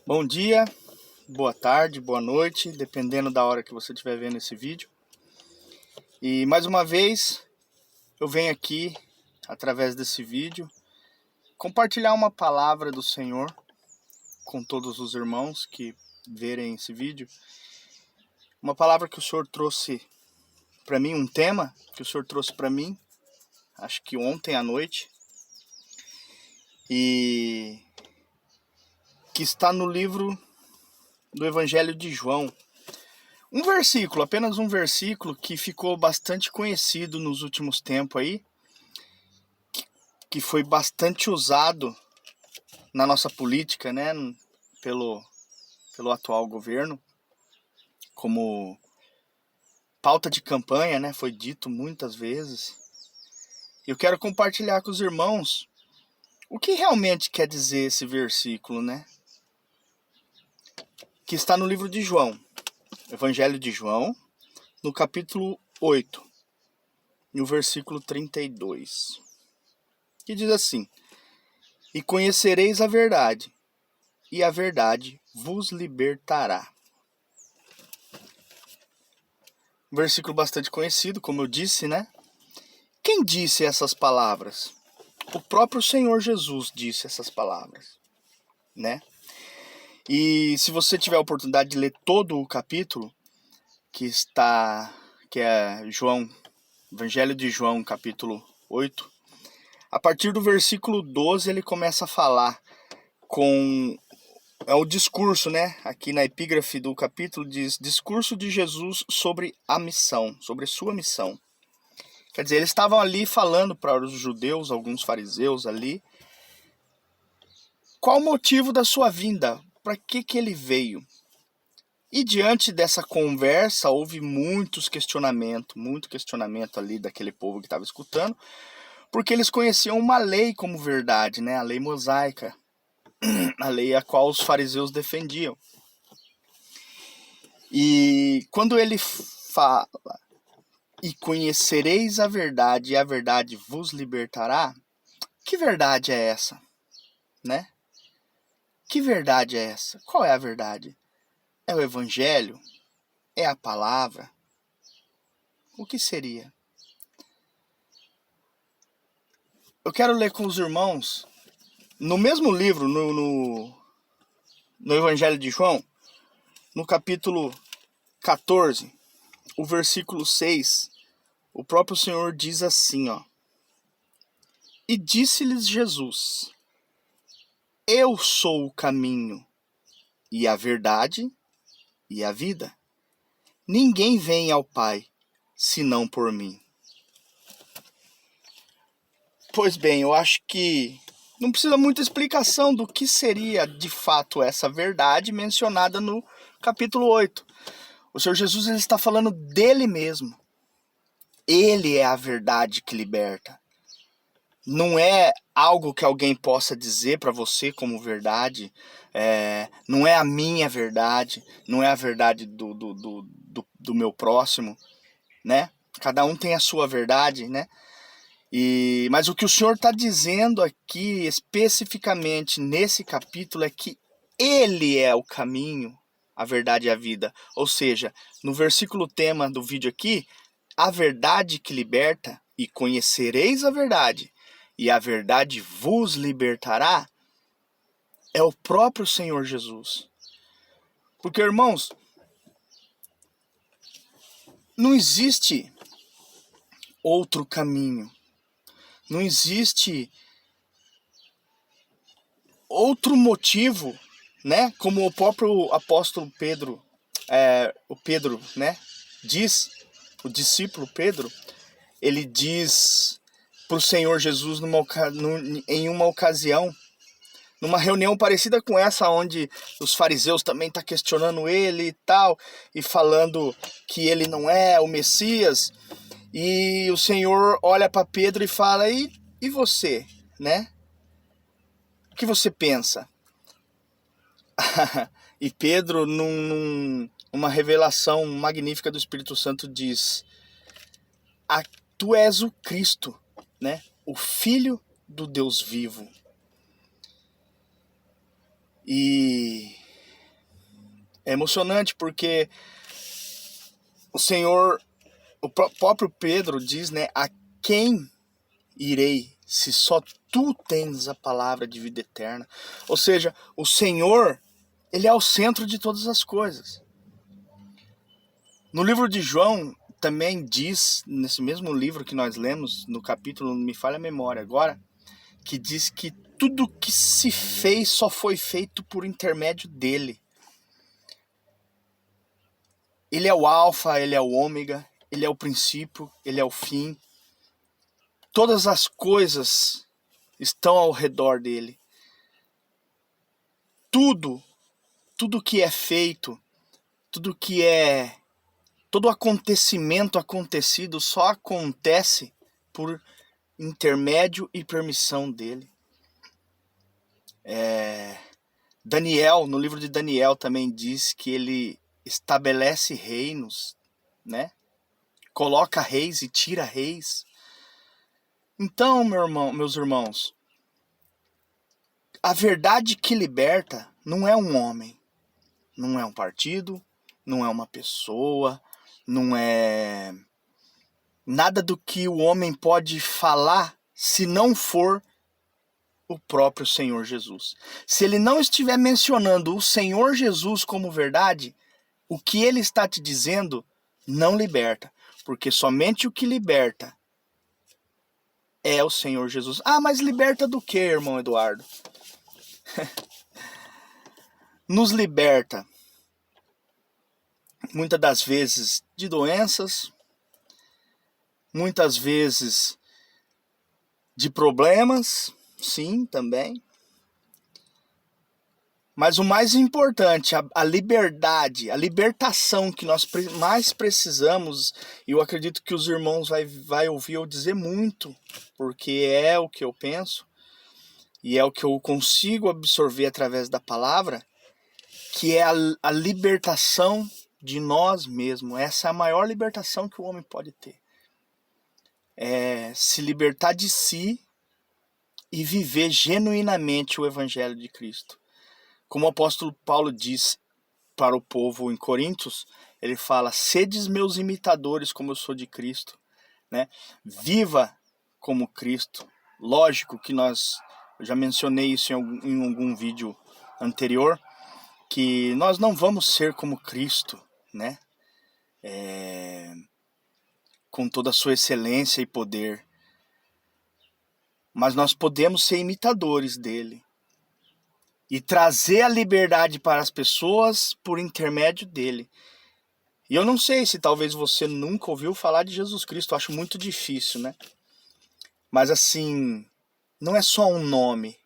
Bom dia, boa tarde, boa noite, dependendo da hora que você estiver vendo esse vídeo. E mais uma vez, eu venho aqui, através desse vídeo, compartilhar uma palavra do Senhor com todos os irmãos que verem esse vídeo. Uma palavra que o Senhor trouxe para mim, um tema que o Senhor trouxe para mim, acho que ontem à noite, e que está no livro do Evangelho de João. Um versículo, apenas um versículo que ficou bastante conhecido nos últimos tempos aí, que foi bastante usado na nossa política, né, pelo atual governo, como pauta de campanha, né, foi dito muitas vezes. Eu quero compartilhar com os irmãos o que realmente quer dizer esse versículo, né, que está no livro de João, Evangelho de João, no capítulo 8, no versículo 32, que diz assim: E conhecereis a verdade, e a verdade vos libertará. Um versículo bastante conhecido, como eu disse, né? Quem disse essas palavras? O próprio Senhor Jesus disse essas palavras, né? E se você tiver a oportunidade de ler todo o capítulo, que é João, Evangelho de João, capítulo 8, a partir do versículo 12 ele começa a falar é o discurso, né? Aqui na epígrafe do capítulo diz: discurso de Jesus sobre a missão, sobre sua missão. Quer dizer, eles estavam ali falando para os judeus, alguns fariseus ali, qual o motivo da sua vinda, para que ele veio. E diante dessa conversa houve muito questionamento ali daquele povo que estava escutando, porque eles conheciam uma lei como verdade, né? A lei mosaica, a lei a qual os fariseus defendiam. E quando ele fala, e conhecereis a verdade, e a verdade vos libertará, que verdade é essa, né? Que verdade é essa? Qual é a verdade? É o Evangelho? É a palavra? O que seria? Eu quero ler com os irmãos, no mesmo livro, no Evangelho de João, no capítulo 14, o versículo 6, o próprio Senhor diz assim, ó: E disse-lhes Jesus: Eu sou o caminho, e a verdade, e a vida. Ninguém vem ao Pai, senão por mim. Pois bem, eu acho que não precisa muita explicação do que seria de fato essa verdade mencionada no capítulo 8. O Senhor Jesus ele está falando dele mesmo. Ele é a verdade que liberta. Não é algo que alguém possa dizer para você como verdade. Não é a minha verdade. Não é a verdade do meu próximo, né? Cada um tem a sua verdade, né? Mas o que o Senhor está dizendo aqui, especificamente nesse capítulo, é que Ele é o caminho, a verdade e a vida. Ou seja, no versículo tema do vídeo aqui, a verdade que liberta, e conhecereis a verdade, e a verdade vos libertará, é o próprio Senhor Jesus. Porque, irmãos, não existe outro caminho. Não existe outro motivo, né? Como o próprio apóstolo Pedro, né, diz, o discípulo Pedro, ele diz para o Senhor Jesus em uma ocasião, numa reunião parecida com essa, onde os fariseus também estão questionando ele e tal, e falando que ele não é o Messias, e o Senhor olha para Pedro e fala: e você, né? O que você pensa? E Pedro, numa revelação magnífica do Espírito Santo, diz: Tu és o Cristo, né? O Filho do Deus vivo. E É emocionante porque o Senhor, o próprio Pedro diz, né? A quem irei, se só tu tens a palavra de vida eterna? Ou seja, o Senhor, ele é o centro de todas as coisas. No livro de João, também diz, nesse mesmo livro que nós lemos, no capítulo, não me falha a memória agora, que diz que tudo que se fez só foi feito por intermédio dele. Ele é o alfa, ele é o ômega, ele é o princípio, ele é o fim. Todas as coisas estão ao redor dele. Tudo que é feito, todo acontecimento acontecido só acontece por intermédio e permissão dele. Daniel, no livro de Daniel também diz que ele estabelece reinos, né? Coloca reis e tira reis. Então, meus irmãos, a verdade que liberta não é um homem, não é um partido, não é uma pessoa, não é nada do que o homem pode falar se não for o próprio Senhor Jesus. Se ele não estiver mencionando o Senhor Jesus como verdade, o que ele está te dizendo não liberta, porque somente o que liberta é o Senhor Jesus. Ah, mas liberta do que, irmão Eduardo? Nos liberta, muitas das vezes, de doenças, muitas vezes de problemas, sim, também. Mas o mais importante, a liberdade, a libertação que nós mais precisamos, e eu acredito que os irmãos vai ouvir eu dizer muito, porque é o que eu penso, e é o que eu consigo absorver através da palavra, que é a libertação de nós mesmos. Essa é a maior libertação que o homem pode ter. É se libertar de si e viver genuinamente o Evangelho de Cristo. Como o apóstolo Paulo diz para o povo em Coríntios, ele fala: sedes meus imitadores como eu sou de Cristo, né? Viva como Cristo. Lógico que eu já mencionei isso em algum vídeo anterior, que nós não vamos ser como Cristo, né? Com toda a sua excelência e poder. Mas nós podemos ser imitadores dele e trazer a liberdade para as pessoas por intermédio dele. E eu não sei se talvez você nunca ouviu falar de Jesus Cristo, eu acho muito difícil, né? Mas assim, não é só um nome,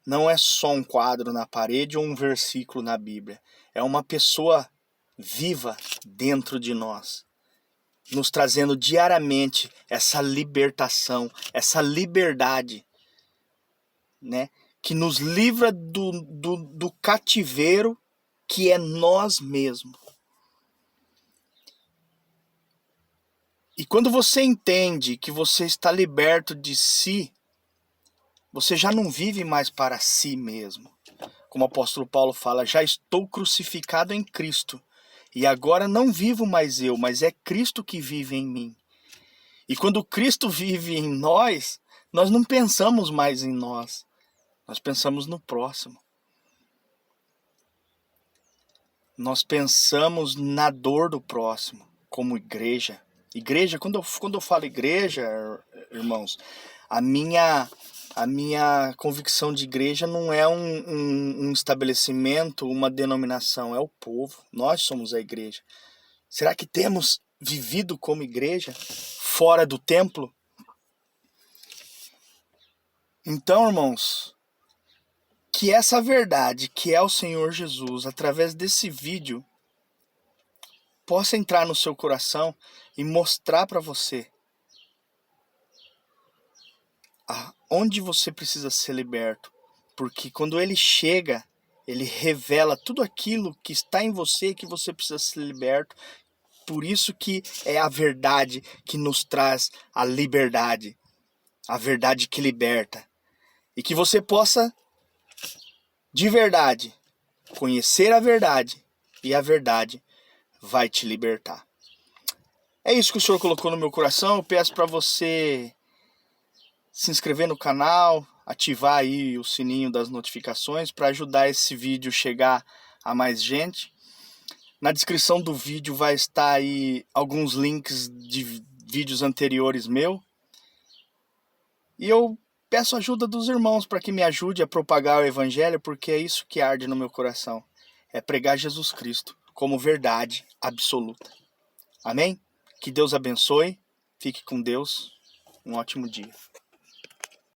não é só um quadro na parede ou um versículo na Bíblia. É uma pessoa viva dentro de nós, nos trazendo diariamente essa libertação, essa liberdade, né? Que nos livra do cativeiro que é nós mesmos. E quando você entende que você está liberto de si, você já não vive mais para si mesmo. Como o apóstolo Paulo fala: já estou crucificado em Cristo, e agora não vivo mais eu, mas é Cristo que vive em mim. E quando Cristo vive em nós, nós não pensamos mais em nós, nós pensamos no próximo. Nós pensamos na dor do próximo, como igreja. Igreja, quando eu falo igreja, irmãos, a minha convicção de igreja não é um estabelecimento, uma denominação, é o povo. Nós somos a igreja. Será que temos vivido como igreja fora do templo? Então, irmãos, que essa verdade, que é o Senhor Jesus, através desse vídeo, possa entrar no seu coração e mostrar para você onde você precisa ser liberto. Porque quando ele chega, ele revela tudo aquilo que está em você e que você precisa ser liberto. Por isso que é a verdade que nos traz a liberdade. A verdade que liberta. E que você possa, de verdade, conhecer a verdade e a verdade vai te libertar. É isso que o Senhor colocou no meu coração. Eu peço para você se inscrever no canal, ativar aí o sininho das notificações para ajudar esse vídeo a chegar a mais gente. Na descrição do vídeo vai estar aí alguns links de vídeos anteriores meu. E eu peço ajuda dos irmãos para que me ajude a propagar o evangelho, porque é isso que arde no meu coração. É pregar Jesus Cristo como verdade absoluta. Amém? Que Deus abençoe. Fique com Deus. Um ótimo dia.